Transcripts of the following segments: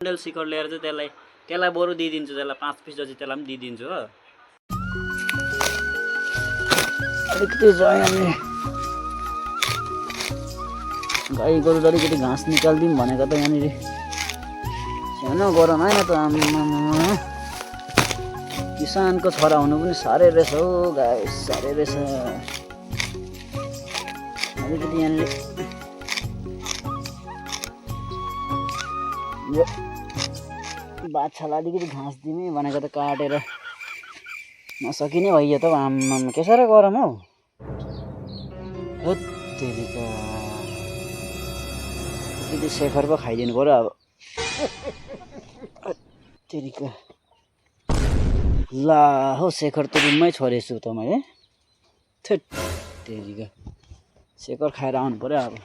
Bundle शिखर लिएर चाहिँ त्यसलाई बरु दिइदिन्छु, त्यसलाई 5 पिस जति त्यसलाई पनि दिइदिन्छु हो। अलिकति गाई गोरु अलिकति घाँस निकालिदिउँ भनेको त यहाँनिर सानो गरम आएन त। आम्मामा किसानको छोरा हुनु पनि साह्रै रहेछ हौ गाइस, साह्रै रहेछ। अलिकति यहाँनिर यो बाछालाई अलिकति घाँस दिने भनेको त काटेर नसकिने भइयो त। आम्मामा के साह्रो गरम हौ। तेरिका अलिकति शेखर पो खाइदिनु पर्यो अब। तेरिका ला हो, शेखर त रुममै छोडेछु त मैले। तेरिका शेखर खाएर आउनु पर्यो अब।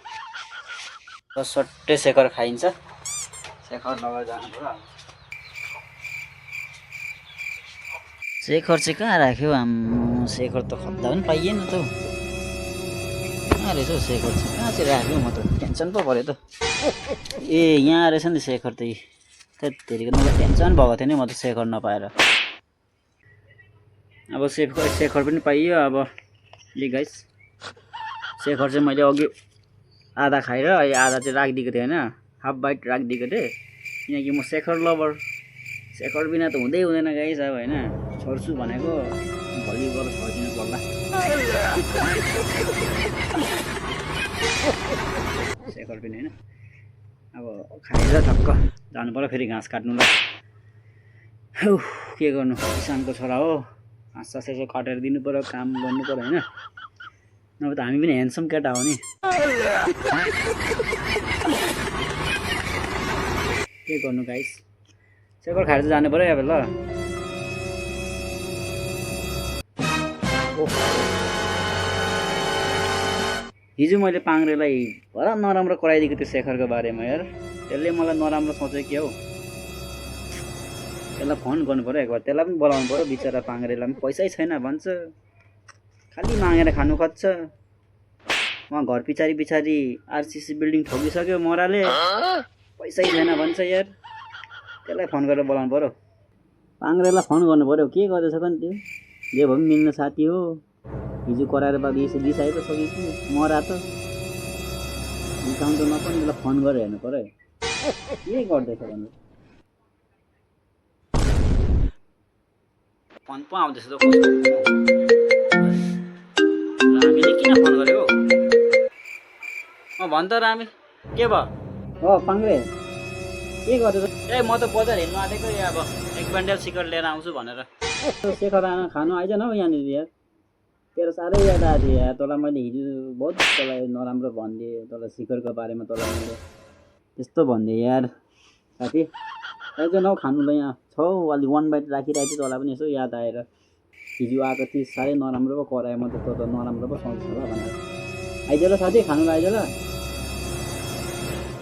सट्टै शेखर खाइन्छ, शेखर लगेर जानु पर्यो अब। शेखर चाहिँ कहाँ राख्यो? आम्मामा शेखर त खोज्दा पनि पाइएन त हौ। कहाँ रहेछ हौ शेखर चाहिँ? कहाँ चाहिँ राख्यो? म त टेन्सन पो पऱ्यो त। ए यहाँ रहेछ नि शेखर त। त्यतिखेर मलाई टेन्सन भएको थियो नि म त शेखर नपाएर। अब शेखर पनि पाइयो अब। ए गाइस, शेखर चाहिँ मैले अघि आधा खाएर अहिले आधा चाहिँ राखिदिएको थिएँ होइन, हाफ बाइट राखिदिएको थिएँ किनकि म शेखर लभर। शेखर बिना त हुँदै हुँदैन गाइस अब होइन। छोड्छु भनेको भोलि गएर छोडिदिनु पर्ला। शेखर पनि होइन अब खाएर ठक्क जानु पर्यो फेरि घाँस काट्नुलाई। हौ के गर्नु, किसानको छोरा हो, घाँस सास यसो काटेर दिनु पर्यो, काम गर्नु पर्यो होइन। नभए त हामी पनि ह्यान्डसम केटा हो नि। के गर्नु गाइस, शेखर खाएर चाहिँ जानु पर्यो अब ल। हिजो मैले पाङ्ग्रेलाई भरा नराम्रो कराइदिएको थिएँ शेखरको बारेमा यार। त्यसले मलाई नराम्रो सोच्यो कि हौ। त्यसलाई फोन गर्नु पर्यो एकबार, त्यसलाई पनि बोलाउनु पर्यो। बिचरा पाङ्ग्रेलाई पनि पैसै छैन भन्छ, खालि मागेर खानु खोज्छ। उहाँ घर पछाडि आरसिसी बिल्डिङ ठोकिसक्यो मराले, पैसै छैन भन्छ यार। त्यसलाई फोन गरेर बोलाउनु पर्यो। पाङ्ग्रेलाई फोन गर्नु पर्यो। के गर्दैछ पनि त्यो? जे भए पनि मिल्ने साथी हो। हिजो कराएर बाद बिसाइ त सक्यो कि मरा त निकाउनु त नपर्ने। त्यसलाई फोन गरेर हेर्नु पर्यो के गर्दैछ भनेर। फोन पो आउँदैछ त। रामीले किन फोन गर्यो हौ? भन् त रामी, के भयो? हो पाङ्ग्रे के गर्दैछ? ए म त बजार हेर्नु आँटेको यहाँ अब एक बन्डल शिखर लिएर आउँछु भनेर। शेखर खानु आइज न हौ यहाँनिर यार। तेरो साह्रै याद आएको थियो यार। तँलाई मैले हिजो बहुत तँलाई नराम्रो भनिदिएँ, तँलाई शिखरको बारेमा तँलाई मैले त्यस्तो भनिदिएँ यार साथी। आइज न हौ खानुलाई, यहाँ छौ अलि 1 बाइट राखिरहेको थियो। तँलाई पनि यसो याद आएर हिजो आएको थियो, साह्रै नराम्रो पो कराएँ म त। तँ त नराम्रो पो सोच्छ होला भनेर। आइज ल साथी, खानुलाई आइज ल।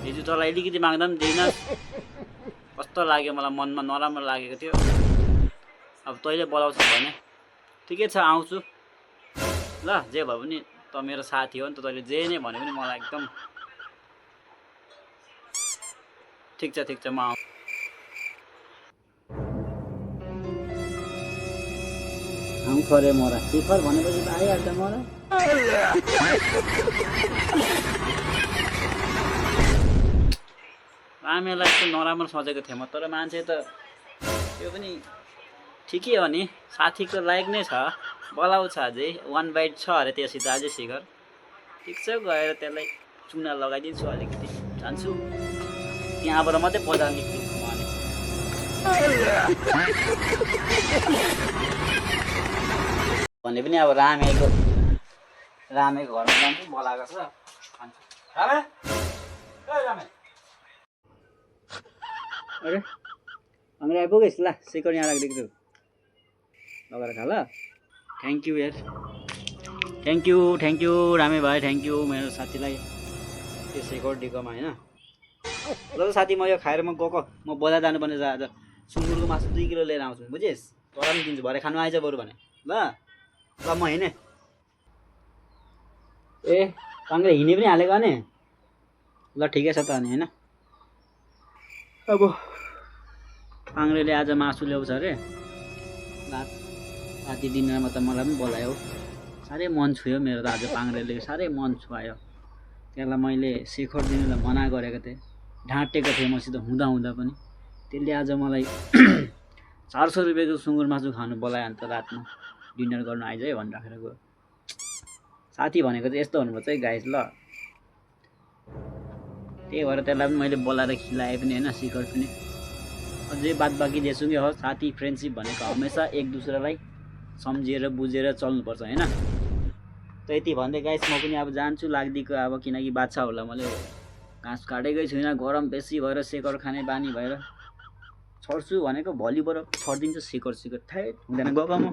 हिजो तँलाई अलिकति माग्दा पनि दिइनँ, कस्तो लाग्यो मलाई, मनमा नराम्रो लागेको थियो। अब तैँले बोलाउँछ भने ठिकै छ, आउँछु ल। जे भए पनि त मेरो साथी हो नि त, तैँले जे नै भने पनि मलाई एकदम ठिक छ म आउँछु। आउँछ अरे मरा, शिखर भनेपछि त आइहाल्छ मरा। रामेलाई चाहिँ नराम्रो सोचेको थिएँ म, तर मान्छे त त्यो पनि ठिकै हो नि, साथीको लायक नै छ। बोलाउँछ अझै 1 बाइट छ अरे त्योसित अझै शिखर। ठिक छ, गएर त्यसलाई चुना लगाइदिन्छु अलिकति, जान्छु त्यहाँबाट मात्रै बजार निक्लिन्छु म अनि। भने पनि अब रामेको घरमा जान्छु, बोलाएको छ। रामे, रामे अरे हाम्रो आइपुगेस् ल। शिखर यहाँ राखिदिएको छु, लगेर खा ल। थ्याङ्क यू यार, थ्याङ्क यू रामे भाइ, थ्याङ्क यू मेरो साथीलाई त्यो शेखर दिएकोमा होइन। ल साथी, म यो खाएर म गएको, म बजार जानुपर्ने छ आज। सुँगुरको मासु 2 किलो लिएर आउँछु, बुझिस्? तँलाई पनि दिन्छु, भरे खानु आइज बरु भने ल। ल म हिँडेँ। ए पाङ्ग्रे हिँडी पनि हालेको नि। ल ठिकै छ त अनि होइन। अब पाङ्ग्रेले आज मासु ल्याउँछ अरे राति डिनरमा त मलाई पनि बोलायो। साह्रै मन छुयो मेरो त आज पाङ्ग्रेले, साह्रै मन छुवायो। त्यसलाई मैले शेखर दिनुलाई मना गरेको थिएँ, ढाँटेको थिएँ मसित हुँदा हुँदा पनि। त्यसले आज मलाई 400 रुपियाँको सुँगुर मासु खानु बोलायो। अन्त रातमा डिनर गर्नु आइज है भनेर राखेर गयो। साथी भनेको चाहिँ यस्तो हुनुपर्छ है गाइस ल। त्यही भएर त्यसलाई पनि मैले बोलाएर खिलाएँ पनि होइन, शिखर पनि। अझै बात बाँकी जेसुकै होस्, साथी फ्रेन्डसिप भनेको हमेसा एक दुसरालाई सम्झिएर बुझेर चल्नुपर्छ होइन। त्यति भन्दै गाइस म पनि अब जान्छु लाग्दिको अब, किनकि बाछा होला मैले घाँस काटेकै छुइनँ। गरम बेसी भएर शेखर खाने बानी भएर छोड्छु भनेको भोलिबाट छोडिदिन्छु शेखर। थाहै हुँदैन गएको म।